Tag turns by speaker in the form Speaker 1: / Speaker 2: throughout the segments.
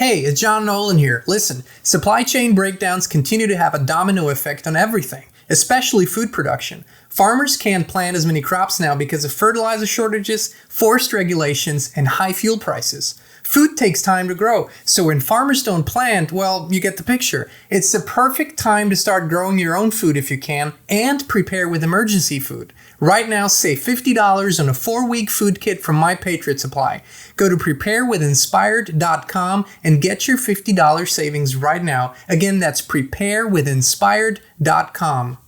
Speaker 1: Hey, it's John Nolan here. Listen, supply chain breakdowns continue to have a domino effect on everything, especially food production. Farmers can't plant as many crops now because of fertilizer shortages, forest regulations, and high fuel prices. Food takes time to grow, so when farmers don't plant, well, you get the picture. It's the perfect time to start growing your own food if you can, and prepare with emergency food. Right now, save $50 on a 4-week food kit from My Patriot Supply. Go to preparewithinspired.com and get your $50 savings right now. Again, that's preparewithinspired.com.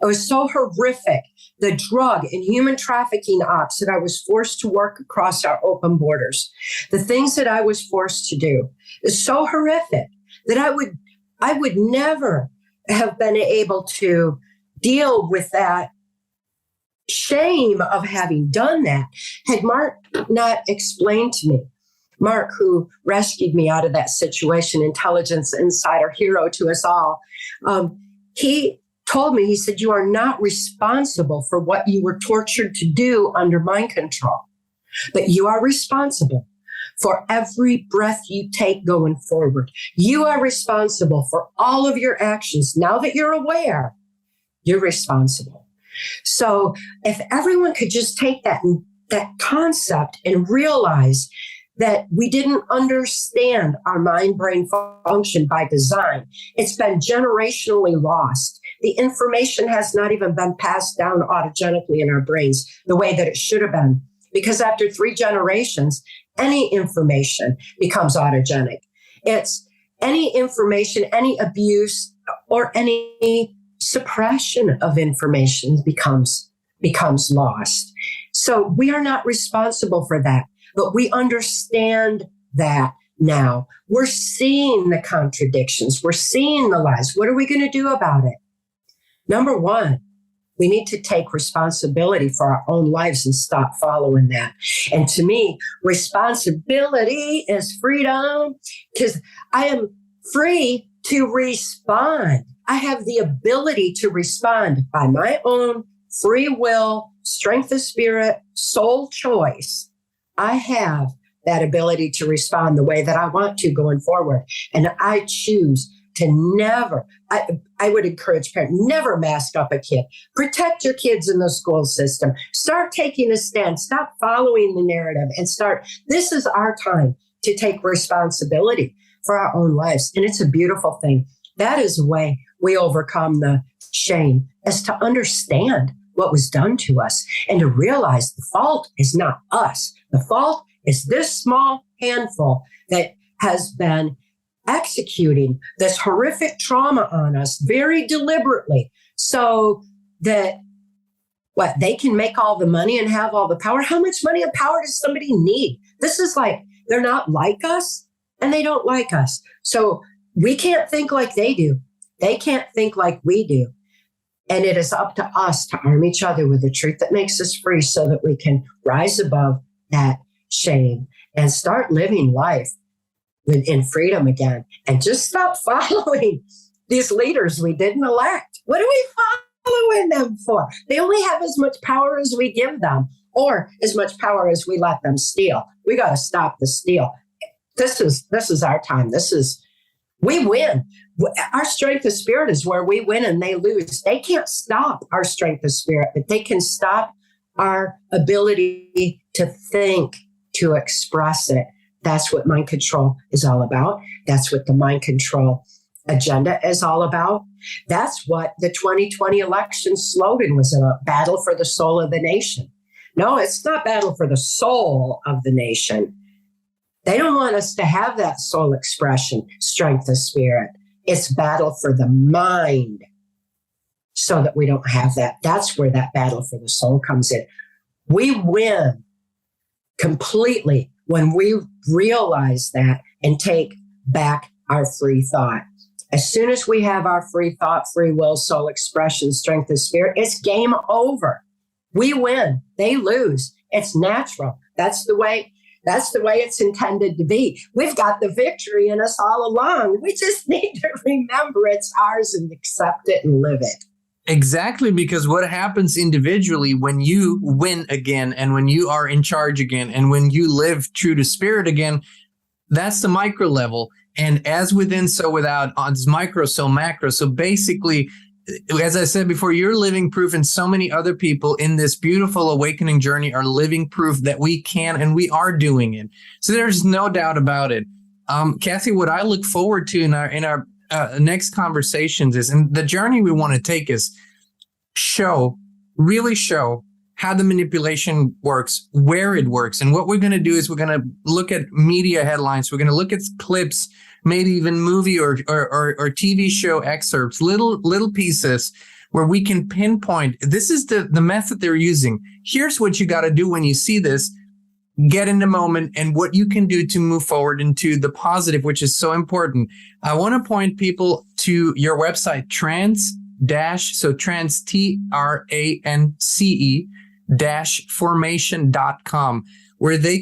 Speaker 2: It was so horrific, the drug and human trafficking ops that I was forced to work across our open borders. The things that I was forced to do is so horrific that I would never have been able to deal with that shame of having done that had Mark not explained to me. Mark, who rescued me out of that situation, intelligence insider, hero to us all, he told me, he said, you are not responsible for what you were tortured to do under mind control, but you are responsible for every breath you take going forward. You are responsible for all of your actions. Now that you're aware, you're responsible. So if everyone could just take that concept and realize that we didn't understand our mind-brain function by design. It's been generationally lost. The information has not even been passed down autogenically in our brains the way that it should have been. Because after 3 generations, any information becomes autogenic. It's any information, any abuse, or any suppression of information becomes lost. So we are not responsible for that. But we understand that now. We're seeing the contradictions. We're seeing the lies. What are we going to do about it? Number one, we need to take responsibility for our own lives and stop following that. And to me, responsibility is freedom because I am free to respond. I have the ability to respond by my own free will, strength of spirit, soul choice. I have that ability to respond the way that I want to going forward. And I choose to never, I would encourage parents, never mask up a kid. Protect your kids in the school system. Start taking a stand. Stop following the narrative and this is our time to take responsibility for our own lives. And it's a beautiful thing. That is the way we overcome the shame, is to understand what was done to us and to realize the fault is not us. The fault is this small handful that has been executing this horrific trauma on us very deliberately so that they can make all the money and have all the power. How much money and power does somebody need? This is like, they're not like us and they don't like us. So we can't think like they do. They can't think like we do. And it is up to us to arm each other with the truth that makes us free so that we can rise above that shame and start living life in freedom again and just stop following these leaders we didn't elect. What are we following them for? They only have as much power as we give them or as much power as we let them steal. We got to stop the steal. This is our time. We win. Our strength of spirit is where we win and they lose. They can't stop our strength of spirit, but they can stop our ability to think, to express it. That's what mind control is all about. That's what the mind control agenda is all about. That's what the 2020 election slogan was about, battle for the soul of the nation. No, it's not battle for the soul of the nation. They don't want us to have that soul expression, strength of spirit. It's battle for the mind so that we don't have that. That's where that battle for the soul comes in. We win completely when we realize that and take back our free thought. As soon as we have our free thought, free will, soul expression, strength of spirit, it's game over. We win. They lose. It's natural. That's the way it's intended to be. We've got the victory in us all along. We just need to remember it's ours and accept it and live it.
Speaker 1: Exactly, because what happens individually when you win again and when you are in charge again and when you live true to spirit again, That's the micro level. And as within, so without, it's micro, so macro. So basically, as I said before, you're living proof, and so many other people in this beautiful awakening journey are living proof that we can and we are doing it. So there's no doubt about it. Kathy, what I look forward to in our next conversations is, and the journey we want to take is really show how the manipulation works, where it works. And what we're going to do is we're going to look at media headlines. We're going to look at clips, maybe even movie or TV show excerpts, little pieces where we can pinpoint, this is the method they're using. Here's what you got to do when you see this. Get in the moment and what you can do to move forward into the positive, which is so important. I want to point people to your website, trance, TRANCE -formation.com, where they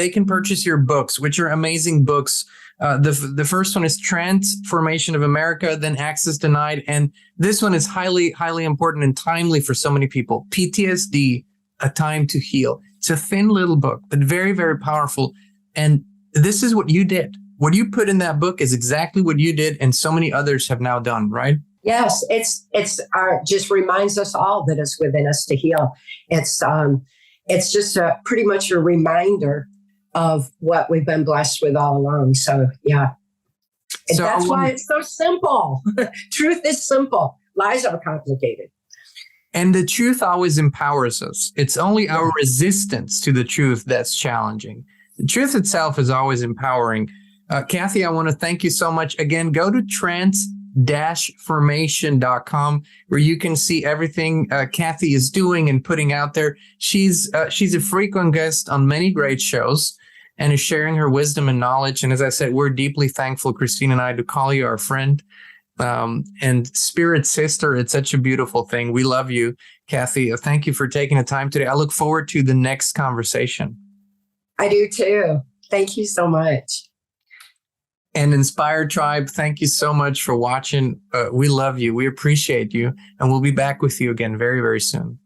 Speaker 1: can purchase your books, which are amazing books. The first one is Transformation of America, then Access Denied. And this one is highly, highly important and timely for so many people. PTSD, A Time to Heal. It's a thin little book, but very, very powerful. And this is what you did. What you put in that book is exactly what you did, and so many others have now done, right?
Speaker 2: Yes, it's just reminds us all that it's within us to heal. It's just pretty much a reminder of what we've been blessed with all along. So yeah, so that's why it's so simple. Truth is simple. Lies are complicated.
Speaker 1: And the truth always empowers us. It's only our resistance to the truth that's challenging. The truth itself is always empowering. Kathy, I want to thank you so much. Again, go to trance-formation.com where you can see everything Kathy is doing and putting out there. She's a frequent guest on many great shows and is sharing her wisdom and knowledge. And as I said, we're deeply thankful, Christine and I, to call you our friend and spirit sister. It's such a beautiful thing. We love you, Kathy. Thank you for taking the time today. I look forward to the next conversation.
Speaker 2: I do too. Thank you so much.
Speaker 1: And Inspired Tribe, thank you so much for watching. We love you. We appreciate you. And we'll be back with you again very, very soon.